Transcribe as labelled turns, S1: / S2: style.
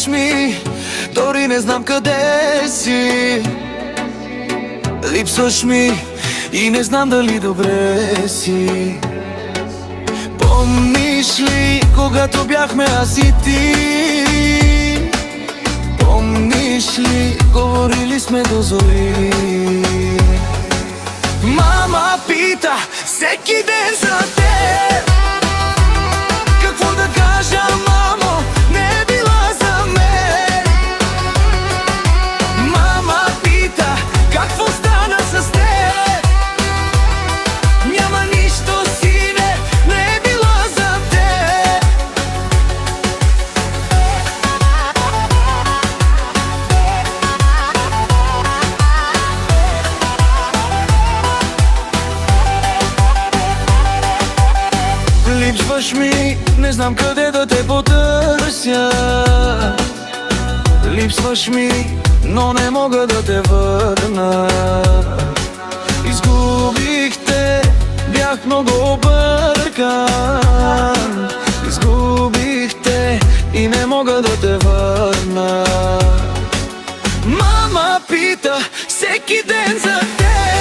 S1: липсваш ми, дори не знам къде си. Липсваш ми и не знам дали добре си. Помниш ли, когато бяхме аз и ти? Помниш ли, говорили сме до зори? Мама пита всеки ден за теб. Какво да кажа, мамо, не е била за мен. Мама пита какво стана с теб. Няма нищо, сине, не е била за теб. Липсваш ми, не знам къде да те потърся. Липсваш ми, но не мога да те върна. Изгубих те, бях много объркан. Изгубих те и не мога да те върна. Мама пита всеки ден за теб.